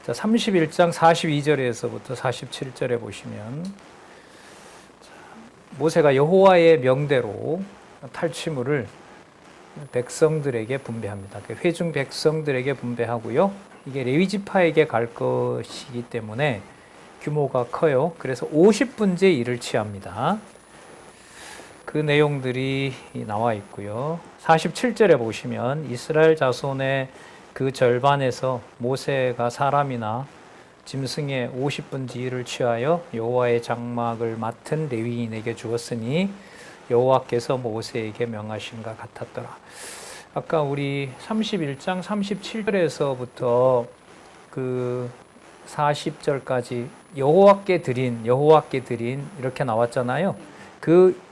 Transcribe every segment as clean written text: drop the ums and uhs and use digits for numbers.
자, 31장 42절에서부터 47절에 보시면 모세가 여호와의 명대로 탈취물을 백성들에게 분배합니다. 회중 백성들에게 분배하고요. 이게 레위 지파에게 갈 것이기 때문에 규모가 커요. 그래서 50분제 일을 취합니다. 그 내용들이 나와 있고요. 47절에 보시면 이스라엘 자손의 그 절반에서 모세가 사람이나 짐승의 50분지 일을 취하여 여호와의 장막을 맡은 레위인에게 주었으니 여호와께서 모세에게 명하신가 같았더라. 아까 우리 31장 37절에서부터 그 40절까지 여호와께 드린 이렇게 나왔잖아요.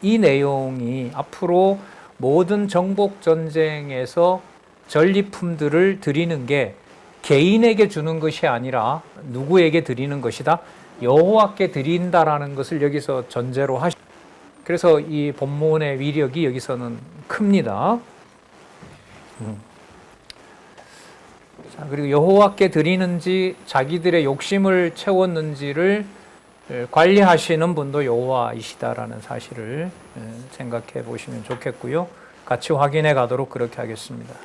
이 내용이 앞으로 모든 정복 전쟁에서 전리품들을 드리는 게 개인에게 주는 것이 아니라 누구에게 드리는 것이다? 여호와께 드린다라는 것을 여기서 전제로 그래서 이 본문의 위력이 여기서는 큽니다. 자, 그리고 여호와께 드리는지 자기들의 욕심을 채웠는지를 관리하시는 분도 여호와이시다라는 사실을 생각해 보시면 좋겠고요. 같이 확인해 가도록 그렇게 하겠습니다.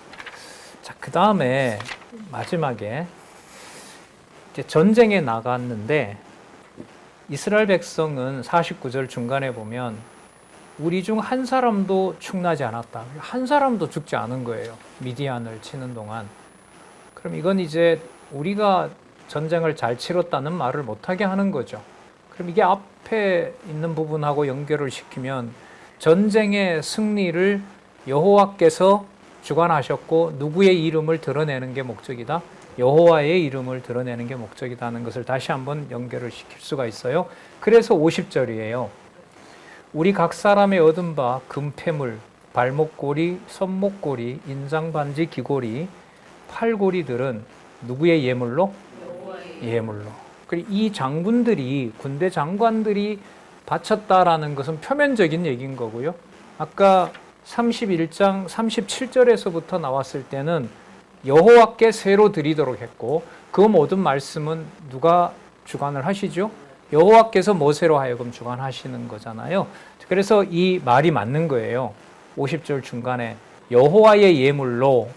자, 그 다음에 마지막에 이제 전쟁에 나갔는데 이스라엘 백성은 49절 중간에 보면 우리 중 한 사람도 축나지 않았다. 한 사람도 죽지 않은 거예요. 미디안을 치는 동안. 그럼 이건 이제 우리가 전쟁을 잘 치렀다는 말을 못하게 하는 거죠. 그럼 이게 앞에 있는 부분하고 연결을 시키면 전쟁의 승리를 여호와께서 주관하셨고 누구의 이름을 드러내는 게 목적이다? 여호와의 이름을 드러내는 게 목적이다는 것을 다시 한번 연결을 시킬 수가 있어요. 그래서 50절이에요. 우리 각 사람의 얻은 바 금패물, 발목고리, 손목고리, 인장반지, 귀고리, 팔고리들은 누구의 예물로? 예물로. 이 장군들이, 군대 장관들이 바쳤다라는 것은 표면적인 얘기인 거고요. 아까 31장 37절에서부터 나왔을 때는 여호와께 새로 드리도록 했고 그 모든 말씀은 누가 주관을 하시죠? 여호와께서 모세로 하여금 주관하시는 거잖아요. 그래서 이 말이 맞는 거예요. 50절 중간에 여호와의 예물로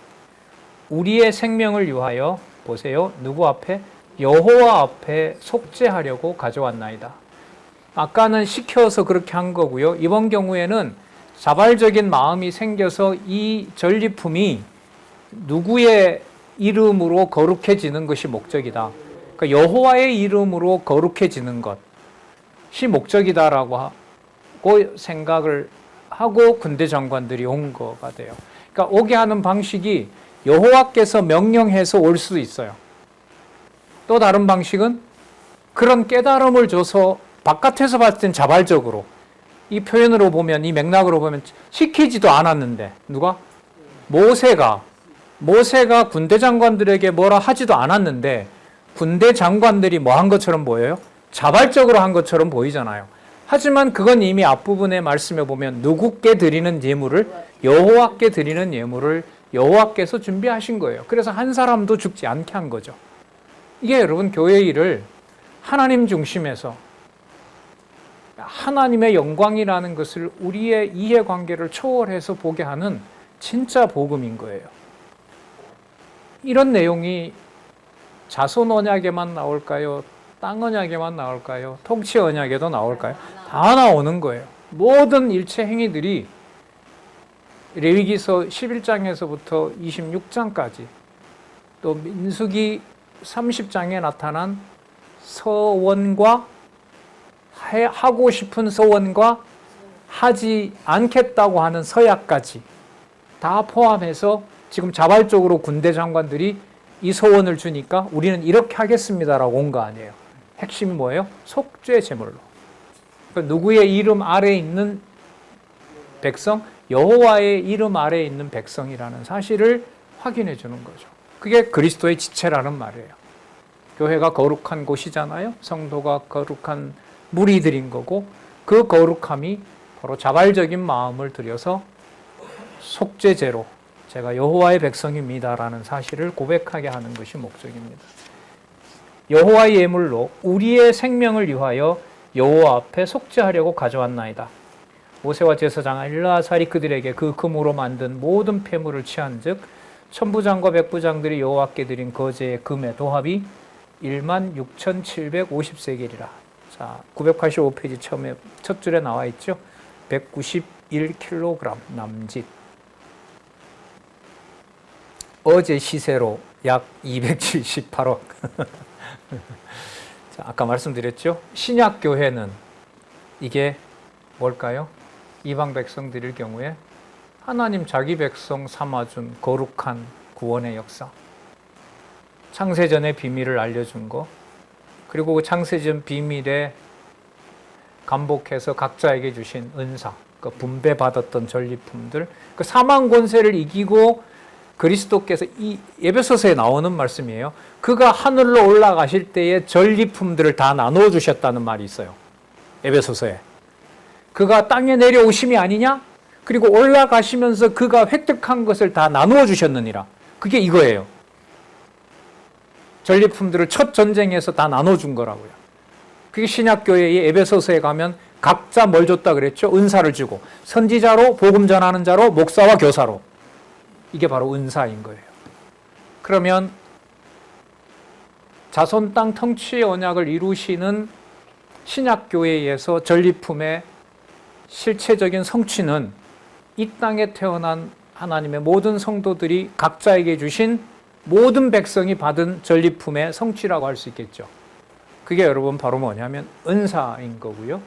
우리의 생명을 위하여 보세요. 누구 앞에? 여호와 앞에 속죄하려고 가져왔나이다. 아까는 시켜서 그렇게 한 거고요. 이번 경우에는 자발적인 마음이 생겨서 이 전리품이 누구의 이름으로 거룩해지는 것이 목적이다. 그러니까 여호와의 이름으로 거룩해지는 것이 목적이다라고 하고 생각을 하고 군대 장관들이 온 거가 돼요. 그러니까 오게 하는 방식이 여호와께서 명령해서 올 수도 있어요. 또 다른 방식은 그런 깨달음을 줘서 바깥에서 봤을 땐 자발적으로 이 표현으로 보면 이 맥락으로 보면 시키지도 않았는데 누가? 모세가 군대 장관들에게 뭐라 하지도 않았는데 군대 장관들이 뭐 한 것처럼 보여요? 자발적으로 한 것처럼 보이잖아요. 하지만 그건 이미 앞부분의 말씀에 보면 누구께 드리는 예물을 여호와께 드리는 예물을 여호와께서 준비하신 거예요. 그래서 한 사람도 죽지 않게 한 거죠. 이게 여러분 교회 일을 하나님 중심에서 하나님의 영광이라는 것을 우리의 이해관계를 초월해서 보게 하는 진짜 복음인 거예요. 이런 내용이 자손 언약에만 나올까요? 땅 언약에만 나올까요? 통치 언약에도 나올까요? 다 나오는 거예요. 모든 일체 행위들이 레위기서 11장에서부터 26장까지 또 민수기 30장에 나타난 서원과 하고 싶은 서원과 하지 않겠다고 하는 서약까지 다 포함해서 지금 자발적으로 군대 장관들이 이 서원을 주니까 우리는 이렇게 하겠습니다라고 온 거 아니에요. 핵심이 뭐예요? 속죄 제물로. 그러니까 누구의 이름 아래에 있는 백성? 여호와의 이름 아래에 있는 백성이라는 사실을 확인해 주는 거죠. 그게 그리스도의 지체라는 말이에요. 교회가 거룩한 곳이잖아요. 성도가 거룩한 무리들인 거고 그 거룩함이 바로 자발적인 마음을 들여서 속죄제로 제가 여호와의 백성입니다라는 사실을 고백하게 하는 것이 목적입니다. 여호와의 예물로 우리의 생명을 위하여 여호와 앞에 속죄하려고 가져왔나이다. 모세와 제사장 엘르아살이 그들에게 그 금으로 만든 모든 폐물을 취한즉 천부장과 백부장들이 여호와께 드린 거제의 금의 도합이 16,750세겔이라. 자, 985페이지 처음에 첫 줄에 나와 있죠. 191kg 남짓. 어제 시세로 약 278억. 자, 아까 말씀드렸죠. 신약 교회는 이게 뭘까요? 이방 백성 드릴 경우에 하나님 자기 백성 삼아준 거룩한 구원의 역사, 창세전의 비밀을 알려준 거, 그리고 그 창세전 비밀에 감복해서 각자에게 주신 은사, 그 분배받았던 전리품들, 그 사망 권세를 이기고 그리스도께서 이 에베소서에 나오는 말씀이에요. 그가 하늘로 올라가실 때의 전리품들을 다 나누어 주셨다는 말이 있어요. 에베소서에. 그가 땅에 내려오심이 아니냐? 그리고 올라가시면서 그가 획득한 것을 다 나누어 주셨느니라. 그게 이거예요. 전리품들을 첫 전쟁에서 다 나눠준 거라고요. 그게 신약교회의 에베소서에 가면 각자 뭘 줬다 그랬죠? 은사를 주고 선지자로, 복음 전하는 자로, 목사와 교사로. 이게 바로 은사인 거예요. 그러면 자손 땅 통치의 언약을 이루시는 신약교회에서 전리품의 실체적인 성취는 이 땅에 태어난 하나님의 모든 성도들이 각자에게 주신 모든 백성이 받은 전리품의 성취라고 할 수 있겠죠. 그게 여러분 바로 뭐냐면 은사인 거고요.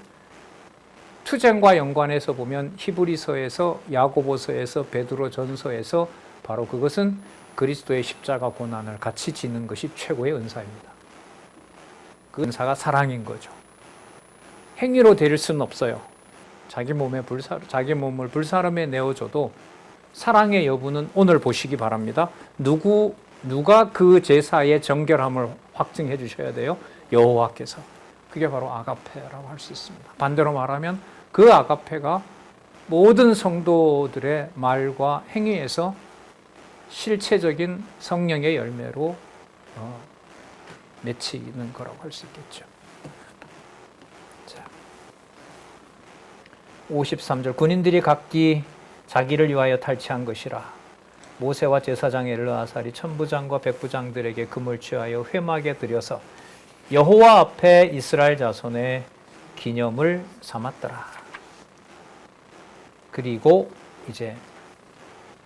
투쟁과 연관해서 보면 히브리서에서, 야고보서에서, 베드로전서에서 바로 그것은 그리스도의 십자가 고난을 같이 지는 것이 최고의 은사입니다. 그 은사가 사랑인 거죠. 행위로 드릴 수는 없어요. 자기 몸을 불사름에 내어줘도 사랑의 여부는 오늘 보시기 바랍니다. 누가 그 제사의 정결함을 확증해 주셔야 돼요? 여호와께서. 그게 바로 아가페라고 할 수 있습니다. 반대로 말하면 그 아가페가 모든 성도들의 말과 행위에서 실체적인 성령의 열매로 맺히는 거라고 할 수 있겠죠. 자, 53절 군인들이 각기 자기를 위하여 탈취한 것이라. 모세와 제사장 엘르아살이 천부장과 백부장들에게 금을 취하여 회막에 들여서 여호와 앞에 이스라엘 자손의 기념을 삼았더라. 그리고 이제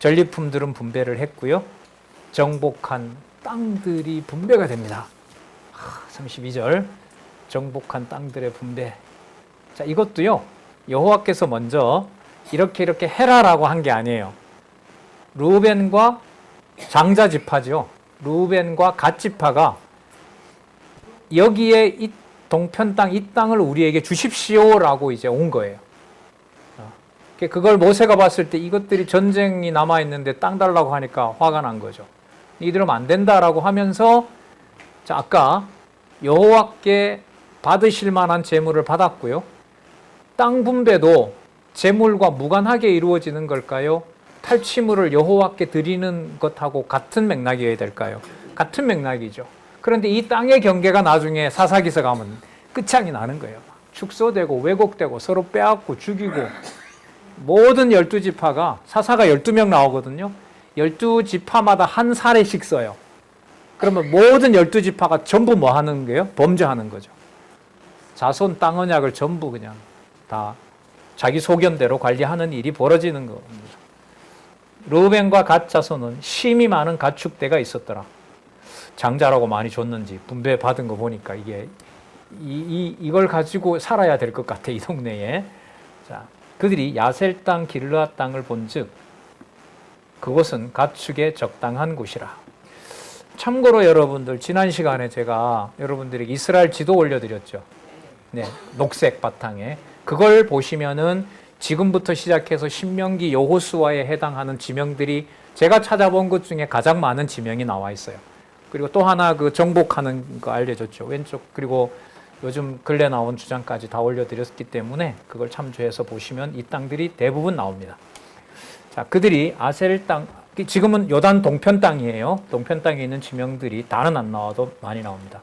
전리품들은 분배를 했고요. 정복한 땅들이 분배가 됩니다. 32절 정복한 땅들의 분배. 자, 이것도요. 여호와께서 먼저 이렇게 해라라고 한 게 아니에요. 르우벤과 장자 지파죠. 르우벤과 갓 지파가 여기에 이 동편 땅, 이 땅을 우리에게 주십시오라고 이제 온 거예요. 그걸 모세가 봤을 때 이것들이 전쟁이 남아있는데 땅 달라고 하니까 화가 난 거죠. 이들은 안 된다라고 하면서 자, 아까 여호와께 받으실 만한 재물을 받았고요. 땅 분배도 재물과 무관하게 이루어지는 걸까요? 탈취물을 여호와께 드리는 것하고 같은 맥락이어야 될까요? 같은 맥락이죠. 그런데 이 땅의 경계가 나중에 사사기서 가면 끝장이 나는 거예요. 축소되고 왜곡되고 서로 빼앗고 죽이고 모든 12지파가 사사가 12명 나오거든요. 12지파마다 한 사례씩 써요. 그러면 모든 12지파가 전부 뭐 하는 거예요? 범죄하는 거죠. 자손 땅 언약을 전부 그냥 다 자기 소견대로 관리하는 일이 벌어지는 겁니다. 르우벤과 갓 자손은 심이 많은 가축대가 있었더라. 장자라고 많이 줬는지 분배 받은 거 보니까 이걸 가지고 살아야 될 것 같아, 이 동네에. 자, 그들이 야셀 땅 길르앗 땅을 본즉 그곳은 가축에 적당한 곳이라. 참고로 여러분들 지난 시간에 제가 여러분들에게 이스라엘 지도 올려드렸죠. 네, 녹색 바탕에. 그걸 보시면은 지금부터 시작해서 신명기 여호수아에 해당하는 지명들이 제가 찾아본 것 중에 가장 많은 지명이 나와 있어요. 그리고 또 하나 그 정복하는 거 알려줬죠. 왼쪽. 그리고 요즘 근래 나온 주장까지 다 올려드렸기 때문에 그걸 참조해서 보시면 이 땅들이 대부분 나옵니다. 자, 그들이 아셀 땅, 지금은 요단 동편 땅이에요. 동편 땅에 있는 지명들이 다는 안 나와도 많이 나옵니다.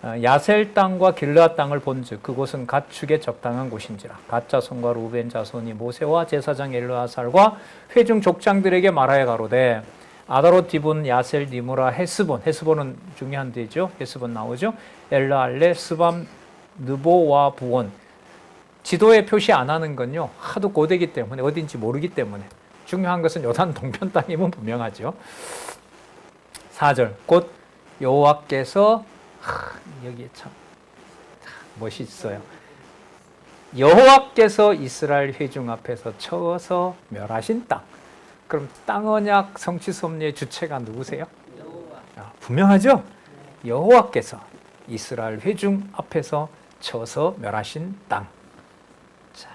야셀 땅과 길르앗 땅을 본즉 그곳은 가축에 적당한 곳인지라. 갓 자손과 루벤 자손이 모세와 제사장 엘르아살과 회중 족장들에게 말하여 가로되 아다롯 디본 야셀 니무라 헤스본은 중요한 데죠. 헤스본 나오죠. 엘라알레 스밤 느보와 부온. 지도에 표시 안 하는 건요, 하도 고되기 때문에, 어딘지 모르기 때문에. 중요한 것은 요단 동편 땅이면 분명하죠. 4절 곧 여호와께서 여기 참 멋있어요. 여호와께서 이스라엘 회중 앞에서 쳐서 멸하신 땅. 그럼 땅 언약 성취 섭리의 주체가 누구세요? 여호와. 분명하죠? 여호와께서 이스라엘 회중 앞에서 쳐서 멸하신 땅. 자,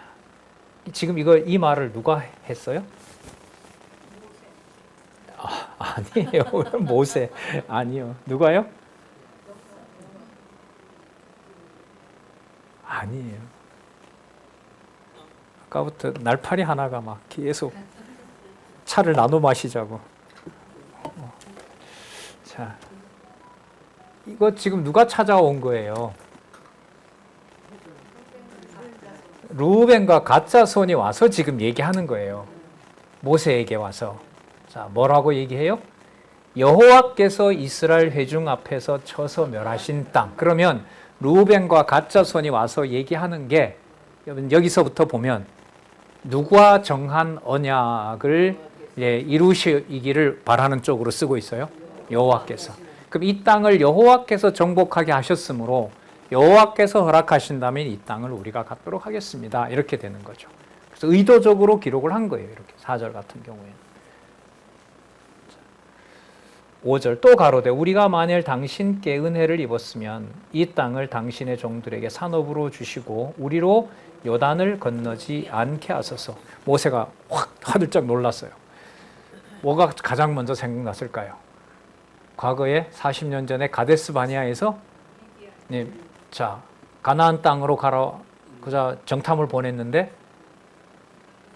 지금 이 말을 누가 했어요? 아니에요. 모세. 아니요. 누가요? 아니에요. 아까부터 날파리 하나가 막 계속 차를 나눠 마시자고. 자, 이거 지금 누가 찾아온 거예요? 루벤과 갓 자손이 와서 지금 얘기하는 거예요. 모세에게 와서. 자, 뭐라고 얘기해요? 여호와께서 이스라엘 회중 앞에서 쳐서 멸하신 땅. 그러면 루벤과 갓 자손이 와서 얘기하는 게 여기서부터 보면 누가 정한 언약을 이루시기를 바라는 쪽으로 쓰고 있어요. 여호와께서. 그럼 이 땅을 여호와께서 정복하게 하셨으므로 여호와께서 허락하신다면 이 땅을 우리가 갖도록 하겠습니다. 이렇게 되는 거죠. 그래서 의도적으로 기록을 한 거예요. 이렇게 4절 같은 경우에는. 5절 또 가로되 우리가 만일 당신께 은혜를 입었으면 이 땅을 당신의 종들에게 산업으로 주시고 우리로 요단을 건너지 않게 하소서. 모세가 확 화들짝 놀랐어요. 뭐가 가장 먼저 생각났을까요? 과거에 40년 전에 가데스 바니아에서 자, 가나안 땅으로 가라 그자 정탐을 보냈는데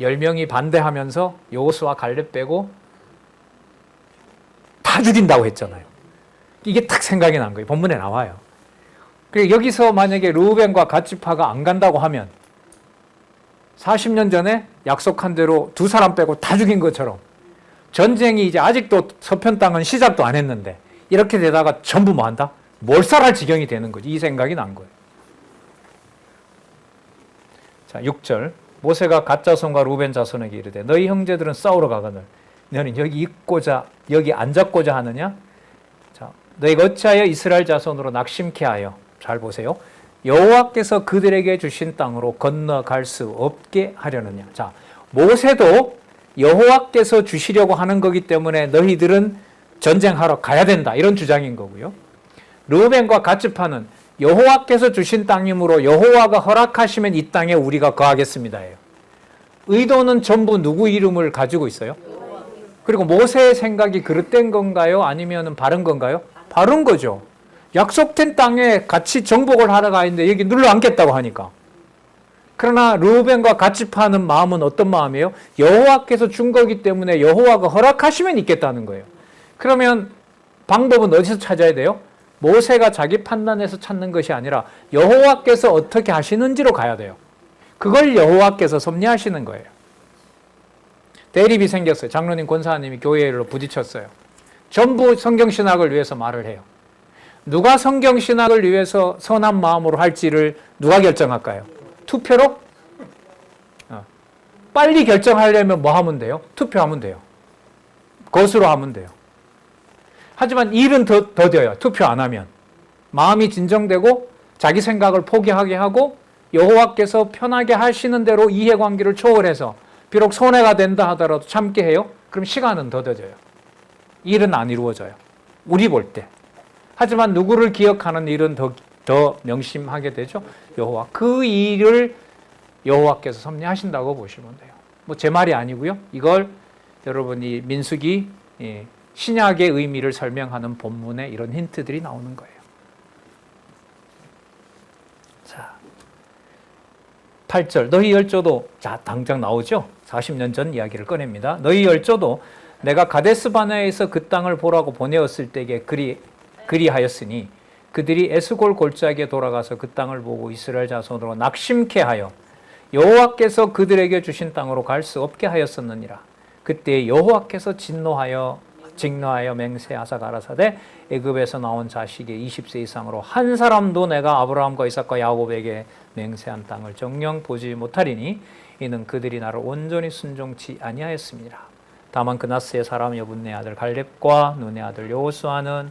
10명이 반대하면서 여호수아 갈렙 빼고 다 죽인다고 했잖아요. 이게 딱 생각이 난 거예요. 본문에 나와요. 그리고 여기서 만약에 르우벤과 갓 지파가 안 간다고 하면 40년 전에 약속한 대로 두 사람 빼고 다 죽인 것처럼 전쟁이 이제 아직도 서편 땅은 시작도 안 했는데 이렇게 되다가 전부 뭐 한다? 몰살할 지경이 되는 거지. 이 생각이 난 거예요. 자, 6절 모세가 갓 자손과 루벤 자손에게 이르되 너희 형제들은 싸우러 가거늘 너는 여기 있고자 여기 앉았고자 하느냐? 자, 너희가 어찌하여 이스라엘 자손으로 낙심케 하여 잘 보세요. 여호와께서 그들에게 주신 땅으로 건너갈 수 없게 하려느냐? 자, 모세도 여호와께서 주시려고 하는 거기 때문에 너희들은 전쟁하러 가야 된다. 이런 주장인 거고요. 르우벤과 갓 지파는 여호와께서 주신 땅이므로 여호와가 허락하시면 이 땅에 우리가 거하겠습니다예요. 의도는 전부 누구 이름을 가지고 있어요? 그리고 모세의 생각이 그릇된 건가요? 아니면 바른 건가요? 바른 거죠. 약속된 땅에 같이 정복을 하러 가 있는데 여기 눌러 앉겠다고 하니까. 그러나 르우벤과 갓 지파는 마음은 어떤 마음이에요? 여호와께서 준 거기 때문에 여호와가 허락하시면 있겠다는 거예요. 그러면 방법은 어디서 찾아야 돼요? 모세가 자기 판단에서 찾는 것이 아니라 여호와께서 어떻게 하시는지로 가야 돼요. 그걸 여호와께서 섭리하시는 거예요. 대립이 생겼어요. 장로님, 권사님이 교회로 부딪혔어요. 전부 성경신학을 위해서 말을 해요. 누가 성경신학을 위해서 선한 마음으로 할지를 누가 결정할까요? 투표로? 빨리 결정하려면 뭐 하면 돼요? 투표하면 돼요. 것으로 하면 돼요. 하지만 일은 더뎌요. 투표 안 하면. 마음이 진정되고 자기 생각을 포기하게 하고 여호와께서 편하게 하시는 대로 이해관계를 초월해서 비록 손해가 된다 하더라도 참게 해요. 그럼 시간은 더뎌져요. 일은 안 이루어져요. 우리 볼 때. 하지만 누구를 기억하는 일은 더 명심하게 되죠. 여호와. 그 일을 여호와께서 섭리하신다고 보시면 돼요. 뭐 제 말이 아니고요. 이걸 여러분이 민수기 신약의 의미를 설명하는 본문에 이런 힌트들이 나오는 거예요. 자, 8절 너희 열조도 자 당장 나오죠. 40년 전 이야기를 꺼냅니다. 너희 열조도 내가 가데스 바네아에서 그 땅을 보라고 보내었을 때에 그리하였으니 그들이 에스골 골짜기에 돌아가서 그 땅을 보고 이스라엘 자손으로 낙심케 하여 여호와께서 그들에게 주신 땅으로 갈 수 없게 하였었느니라. 그때 여호와께서 진노하여 맹세하사 가라사대 애굽에서 나온 자식의 20세 이상으로 한 사람도 내가 아브라함과 이삭과 야곱에게 맹세한 땅을 정녕 보지 못하리니 이는 그들이 나를 온전히 순종치 아니하였습니다. 다만 그나스의 사람 여분네 아들 갈렙과 눈의 아들 여호수아는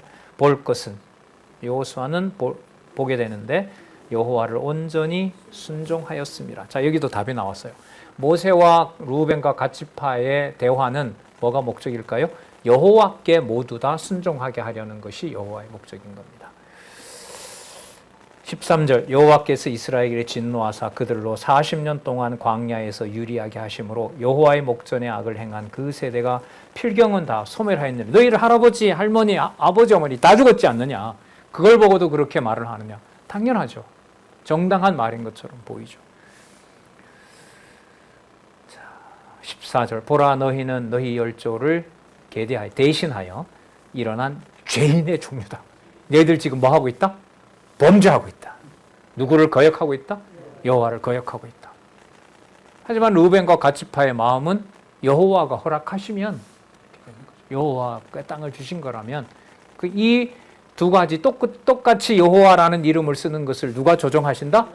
보게 되는데 여호와를 온전히 순종하였습니다. 자, 여기도 답이 나왔어요. 모세와 루벤과 갓지파의 대화는 뭐가 목적일까요? 여호와께 모두 다 순종하게 하려는 것이 여호와의 목적인 겁니다. 13절 여호와께서 이스라엘에 진노하사 그들로 40년 동안 광야에서 유리하게 하심으로 여호와의 목전에 악을 행한 그 세대가 필경은 다 소멸하였느니 너희를 할아버지, 할머니, 아버지, 어머니 다 죽었지 않느냐. 그걸 보고도 그렇게 말을 하느냐. 당연하죠. 정당한 말인 것처럼 보이죠. 자, 14절 보라 너희는 너희 열조를 대신하여 일어난 죄인의 종류다. 너희들 지금 뭐 하고 있다? 범죄하고 있다. 누구를 거역하고 있다? 여호와를 거역하고 있다. 하지만 루벤과 갓지파의 마음은 여호와가 허락하시면 여호와가 땅을 주신 거라면 이 두 가지 똑같이 여호와라는 이름을 쓰는 것을 누가 조정하신다?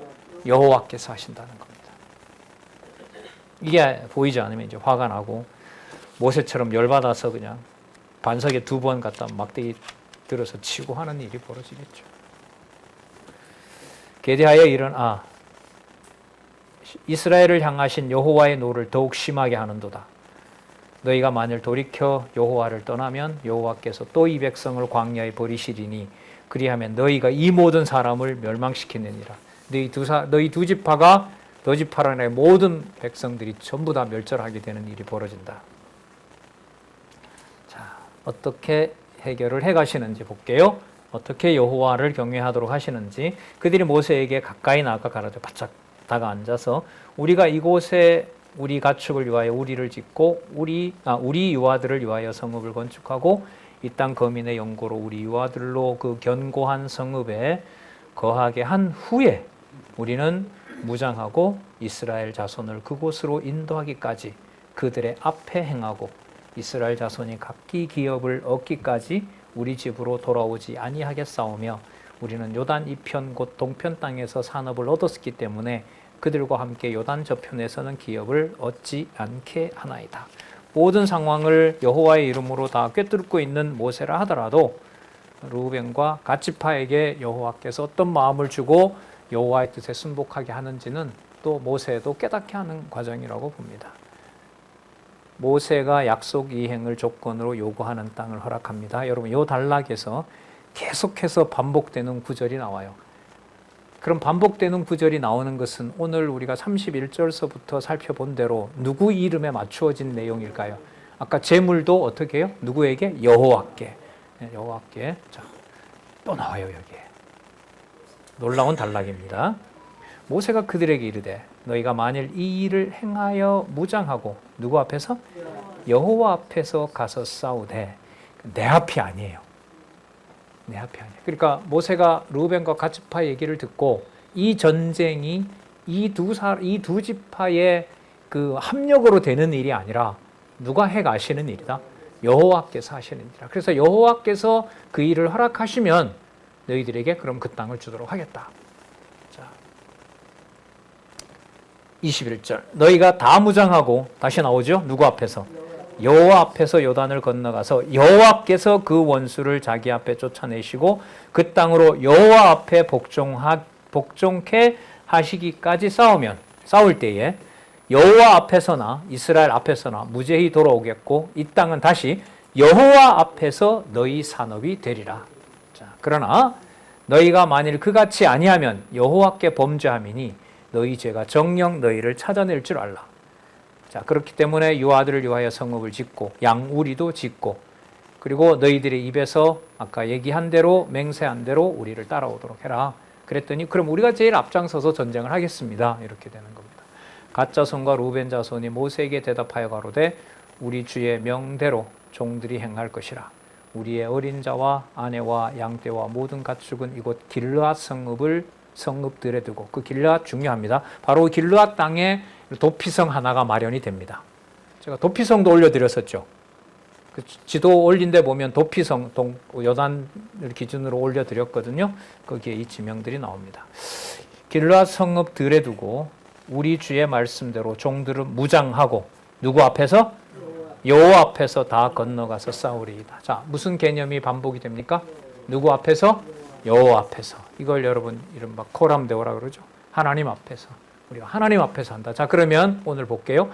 여호와께서 하신다는 겁니다. 이게 보이지 않으면 이제 화가 나고 모세처럼 열받아서 그냥 반석에 2번 갖다 막대기 들어서 치고 하는 일이 벌어지겠죠. 게대하여 이스라엘을 향하신 여호와의 노를 더욱 심하게 하는도다. 너희가 만일 돌이켜 여호와를 떠나면 여호와께서 또 이 백성을 광야에 버리시리니 그리하면 너희가 이 모든 사람을 멸망시키느니라. 너희 두 지파가 너 지파라는 모든 백성들이 전부 다 멸절하게 되는 일이 벌어진다. 자, 어떻게 해결을 해가시는지 볼게요. 어떻게 여호와를 경외하도록 하시는지. 그들이 모세에게 가까이 나아가 가라되 바짝 다가 앉아서 우리가 이곳에 우리 가축을 위하여 우리를 짓고 우리 유아들을 위하여 성읍을 건축하고 이 땅 거민의 영고로 우리 유아들로 그 견고한 성읍에 거하게 한 후에 우리는 무장하고 이스라엘 자손을 그곳으로 인도하기까지 그들의 앞에 행하고 이스라엘 자손이 각기 기업을 얻기까지 우리 집으로 돌아오지 아니하겠사오며 우리는 요단 이편 곧 동편 땅에서 산업을 얻었기 때문에 그들과 함께 요단 저편에서는 기업을 얻지 않게 하나이다. 모든 상황을 여호와의 이름으로 다 꿰뚫고 있는 모세라 하더라도 루벤과 갓지파에게 여호와께서 어떤 마음을 주고 여호와의 뜻에 순복하게 하는지는 또 모세도 깨닫게 하는 과정이라고 봅니다. 모세가 약속 이행을 조건으로 요구하는 땅을 허락합니다. 여러분, 이 단락에서 계속해서 반복되는 구절이 나와요. 그럼 반복되는 구절이 나오는 것은 오늘 우리가 31절서부터 살펴본 대로 누구 이름에 맞추어진 내용일까요? 아까 제물도 어떻게 해요? 누구에게? 여호와께. 여호와께. 자, 또 나와요, 여기에. 놀라운 단락입니다. 모세가 그들에게 이르되 너희가 만일 이 일을 행하여 무장하고 누구 앞에서? 여호와 앞에서 가서 싸우되 내 앞이 아니에요. 내 앞이 아니에요. 그러니까 모세가 루벤과 갓지파 얘기를 듣고 이 전쟁이 이 두 지파의 그 합력으로 되는 일이 아니라 누가 해 가시는 일이다? 여호와께서 하시는 일이다. 그래서 여호와께서 그 일을 허락하시면 너희들에게 그럼 그 땅을 주도록 하겠다. 자, 21절 너희가 다 무장하고 다시 나오죠? 누구 앞에서? 여호와 앞에서 요단을 건너가서 여호와께서 그 원수를 자기 앞에 쫓아내시고 그 땅으로 여호와 앞에 복종케 하시기까지 싸울 때에 여호와 앞에서나 이스라엘 앞에서나 무죄히 돌아오겠고 이 땅은 다시 여호와 앞에서 너희 산업이 되리라. 자, 그러나 너희가 만일 그같이 아니하면 여호와께 범죄함이니 너희 죄가 정녕 너희를 찾아낼 줄 알라. 자, 그렇기 때문에 유아들을 위하여 성읍을 짓고 양우리도 짓고 그리고 너희들의 입에서 아까 얘기한 대로 맹세한 대로 우리를 따라오도록 해라. 그랬더니 그럼 우리가 제일 앞장서서 전쟁을 하겠습니다. 이렇게 되는 겁니다. 갓 자손과 루벤 자손이 모세에게 대답하여 가로되 우리 주의 명대로 종들이 행할 것이라. 우리의 어린 자와 아내와 양떼와 모든 가축은 이곳 길르앗 성읍들에 두고, 그 길르앗 중요합니다. 바로 길르앗 땅에 도피성 하나가 마련이 됩니다. 제가 도피성도 올려드렸었죠. 그 지도 올린 데 보면 도피성, 요단을 기준으로 올려드렸거든요. 거기에 이 지명들이 나옵니다. 길르앗 성읍들에 두고 우리 주의 말씀대로 종들은 무장하고 누구 앞에서? 여호와 앞에서 다 건너가서 싸우리이다. 자, 무슨 개념이 반복이 됩니까? 누구 앞에서? 여호와 앞에서. 이걸 여러분 이른바 코람데오라 그러죠. 하나님 앞에서. 우리가 하나님 앞에서 한다. 자, 그러면 오늘 볼게요.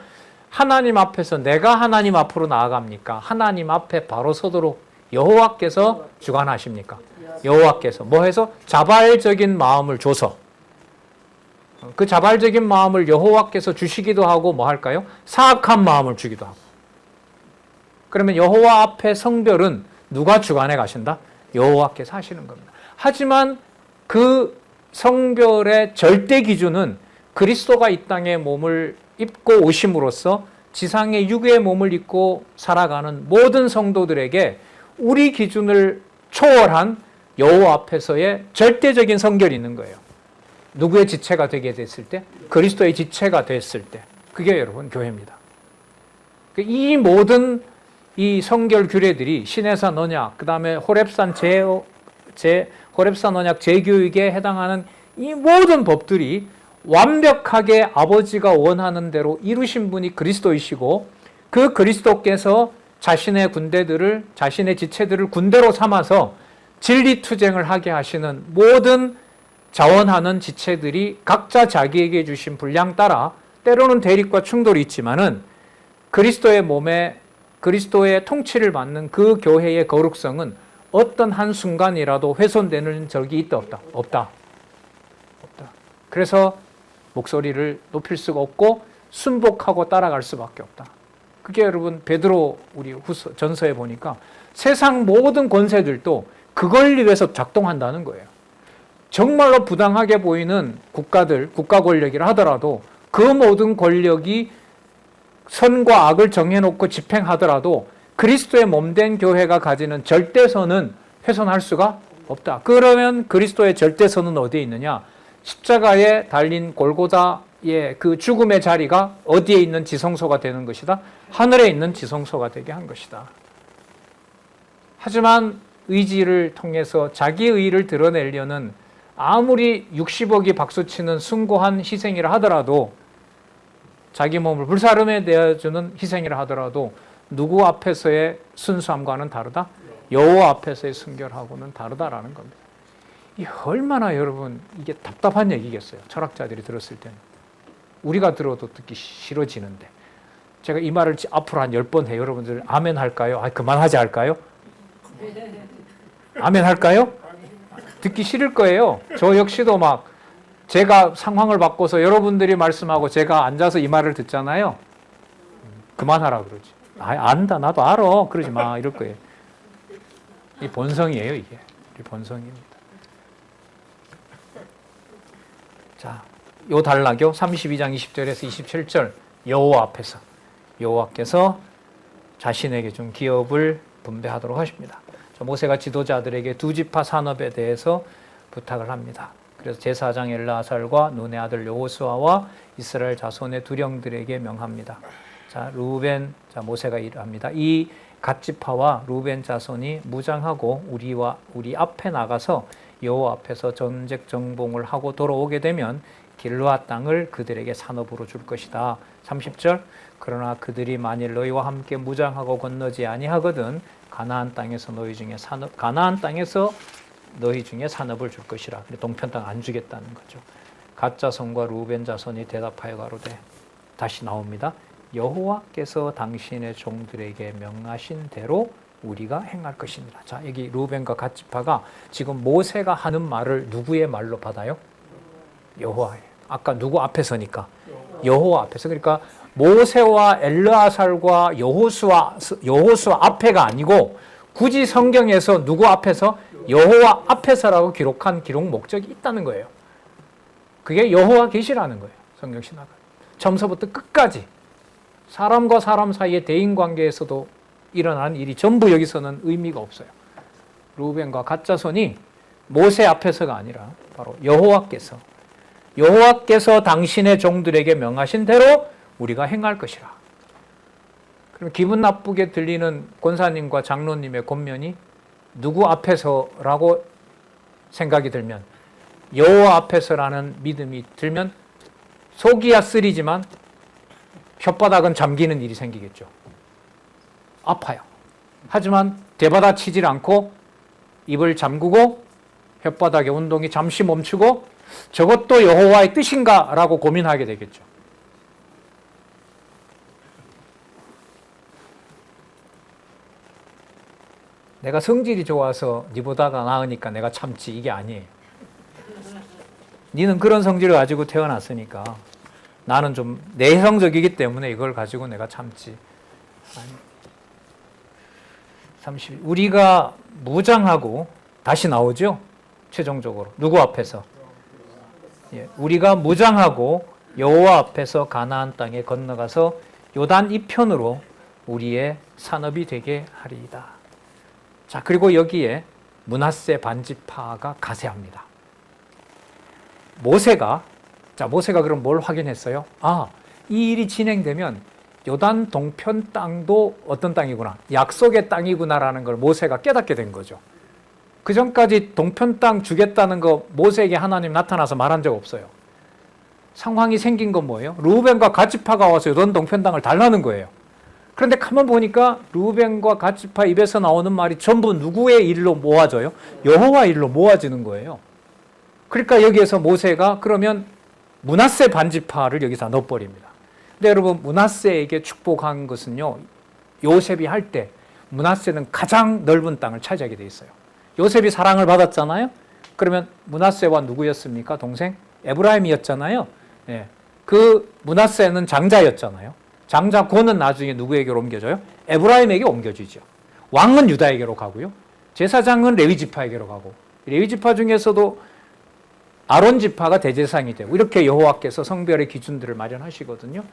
하나님 앞에서 내가 하나님 앞으로 나아갑니까? 하나님 앞에 바로 서도록 여호와께서 주관하십니까? 여호와께서 뭐 해서? 자발적인 마음을 줘서, 그 자발적인 마음을 여호와께서 주시기도 하고 뭐 할까요? 사악한 마음을 주기도 하고. 그러면 여호와 앞에 성별은 누가 주관해 가신다? 여호와께서 하시는 겁니다. 하지만 그 성별의 절대 기준은 그리스도가 이 땅에 몸을 입고 오심으로써 지상의 육의 몸을 입고 살아가는 모든 성도들에게 우리 기준을 초월한 여호와 앞에서의 절대적인 성결이 있는 거예요. 누구의 지체가 되게 됐을 때? 그리스도의 지체가 됐을 때. 그게 여러분 교회입니다. 이 모든 이 성결 규례들이 시내산 언약, 그 다음에 호렙산 호렙산 언약 재교육에 해당하는 이 모든 법들이 완벽하게 아버지가 원하는 대로 이루신 분이 그리스도이시고, 그 그리스도께서 자신의 군대들을, 자신의 지체들을 군대로 삼아서 진리투쟁을 하게 하시는 모든 자원하는 지체들이 각자 자기에게 주신 분량 따라 때로는 대립과 충돌이 있지만은 그리스도의 몸에 그리스도의 통치를 받는 그 교회의 거룩성은 어떤 한순간이라도 훼손되는 적이 있다 없다? 없다. 그래서 목소리를 높일 수가 없고 순복하고 따라갈 수밖에 없다. 그게 여러분 베드로 우리 전서에 보니까 세상 모든 권세들도 그걸 위해서 작동한다는 거예요. 정말로 부당하게 보이는 국가들, 국가 권력이라 하더라도 그 모든 권력이 선과 악을 정해놓고 집행하더라도 그리스도의 몸된 교회가 가지는 절대선은 훼손할 수가 없다. 그러면 그리스도의 절대선은 어디에 있느냐? 십자가에 달린 골고다의 그 죽음의 자리가 어디에 있는 지성소가 되는 것이다? 하늘에 있는 지성소가 되게 한 것이다. 하지만 의지를 통해서 자기 의의를 드러내려는 아무리 60억이 박수치는 숭고한 희생이라 하더라도, 자기 몸을 불사름에 내어주는 희생이라 하더라도 누구 앞에서의 순수함과는 다르다? 여호와 앞에서의 순결하고는 다르다라는 겁니다. 이 얼마나 여러분 이게 답답한 얘기겠어요. 철학자들이 들었을 때는. 우리가 들어도 듣기 싫어지는데. 제가 이 말을 앞으로 한 10번 해요. 여러분들 아멘 할까요? 그만하지 할까요? 아멘 할까요? 듣기 싫을 거예요. 저 역시도 막 제가 상황을 바꿔서 여러분들이 말씀하고 제가 앉아서 이 말을 듣잖아요. 그만하라 그러지. 안다, 나도 알아. 그러지 마. 이럴 거예요. 이 본성이에요, 이게. 이 본성입니다. 자, 요 단락요. 32장 20절에서 27절. 여호와 앞에서. 여호와께서 자신에게 준 기업을 분배하도록 하십니다. 모세가 지도자들에게 두 지파 산업에 대해서 부탁을 합니다. 그래서 제사장 엘르아살과 눈의 아들 여호수아와 이스라엘 자손의 두령들에게 명합니다. 자, 모세가 일합니다. 이 갓지파와 루벤 자손이 무장하고 우리 앞에 나가서 여호와 앞에서 전직 정봉을 하고 돌아오게 되면 길르앗 땅을 그들에게 산업으로 줄 것이다. 30절. 그러나 그들이 만일 너희와 함께 무장하고 건너지 아니하거든 가나안 땅에서 너희 중에 산업을 줄 것이라. 동편 땅 안 주겠다는 거죠. 갓 자손과 루벤 자손이 대답하여 가로되, 다시 나옵니다. 여호와께서 당신의 종들에게 명하신 대로 우리가 행할 것이니라. 자, 여기 루벤과 갓 지파가 지금 모세가 하는 말을 누구의 말로 받아요? 여호와예요. 아까 누구 앞에서니까? 여호와 앞에서. 그러니까 모세와 엘르아살과 여호수아 앞에가 아니고 굳이 성경에서 누구 앞에서? 여호와 앞에서라고 기록한 기록 목적이 있다는 거예요. 그게 여호와 계시라는 거예요. 성경 신학은. 처음서부터 끝까지 사람과 사람 사이의 대인 관계에서도 일어난 일이 전부 여기서는 의미가 없어요. 르우벤과 갓 자손이 모세 앞에서가 아니라 바로 여호와께서 당신의 종들에게 명하신 대로 우리가 행할 것이라. 그럼 기분 나쁘게 들리는 권사님과 장로님의 권면이 누구 앞에서라고 생각이 들면, 여호와 앞에서라는 믿음이 들면 속이야 쓰리지만 혓바닥은 잠기는 일이 생기겠죠. 아파요. 하지만 되받아치질 않고 입을 잠그고 혓바닥의 운동이 잠시 멈추고 저것도 여호와의 뜻인가? 라고 고민하게 되겠죠. 내가 성질이 좋아서 니보다가 나으니까 내가 참지, 이게 아니에요. 니는 그런 성질을 가지고 태어났으니까 나는 좀 내성적이기 때문에 이걸 가지고 내가 참지. 30. 우리가 무장하고 다시 나오죠? 최종적으로. 누구 앞에서? 예, 우리가 무장하고 여호와 앞에서 가나안 땅에 건너가서 요단 이편으로 우리의 산업이 되게 하리이다. 자, 그리고 여기에 므낫세 반지파가 가세합니다. 모세가 그럼 뭘 확인했어요? 이 일이 진행되면 요단 동편 땅도 어떤 땅이구나, 약속의 땅이구나라는 걸 모세가 깨닫게 된 거죠. 그 전까지 동편 땅 주겠다는 거 모세에게 하나님 나타나서 말한 적 없어요. 상황이 생긴 건 뭐예요? 르우벤과 갓 지파가 와서 요단 동편 땅을 달라는 거예요. 그런데 가만 보니까 르우벤과 갓 지파 입에서 나오는 말이 전부 누구의 일로 모아져요? 여호와 일로 모아지는 거예요. 그러니까 여기에서 모세가 그러면 므낫세 반지파를 여기서 넣어버립니다. 근데 여러분, 므낫세에게 축복한 것은요, 요셉이 할 때 므낫세는 가장 넓은 땅을 차지하게 돼 있어요. 요셉이 사랑을 받았잖아요. 그러면 므낫세와 누구였습니까? 동생? 에브라임이었잖아요. 예. 그 므낫세는 장자였잖아요. 장자고는 나중에 누구에게로 옮겨져요? 에브라임에게 옮겨지죠. 왕은 유다에게로 가고요. 제사장은 레위 지파에게로 가고, 레위 지파 중에서도 아론 지파가 대제사장이 되고, 이렇게 여호와께서 성별의 기준들을 마련하시거든요.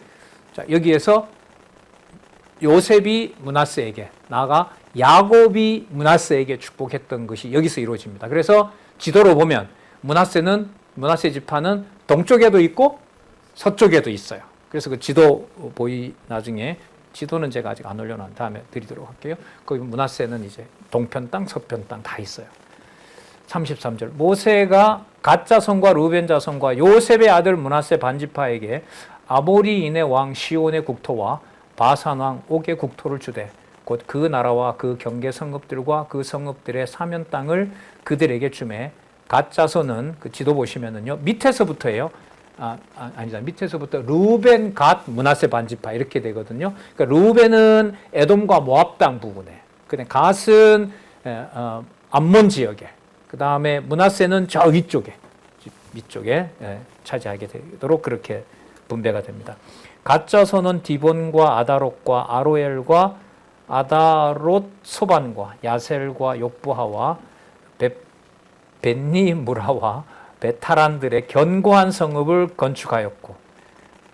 자, 여기에서 요셉이 므낫세에게, 나아가 야곱이 므낫세에게 축복했던 것이 여기서 이루어집니다. 그래서 지도로 보면 므낫세 지파는 동쪽에도 있고 서쪽에도 있어요. 그래서 그 지도 나중에 지도는 제가 아직 안 올려놓은 다음에 드리도록 할게요. 거기 므낫세는 이제 동편 땅, 서편 땅 다 있어요. 33절. 모세가 갓 자손과 르우벤 자손과 요셉의 아들 므낫세 반지파에게 아모리인의 왕 시온의 국토와 바산 왕 옥의 국토를 주되 곧 그 나라와 그 경계 성읍들과 그 성읍들의 사면 땅을 그들에게 주매, 갓 자손은 그 지도 보시면은요, 밑에서부터예요. 아니다. 밑에서부터 르우벤, 갓, 므낫세 반지파 이렇게 되거든요. 그러니까 르우벤은 에돔과 모압 땅 부분에, 근데 갓은 암몬 지역에, 그 다음에 므낫세는 저 위쪽에 차지하게 되도록 그렇게 분배가 됩니다. 갓 자손은 디본과 아다롯과 아로엘과 아다롯 소반과 야셀과 욕부하와 벳니무라와 베타란들의 견고한 성읍을 건축하였고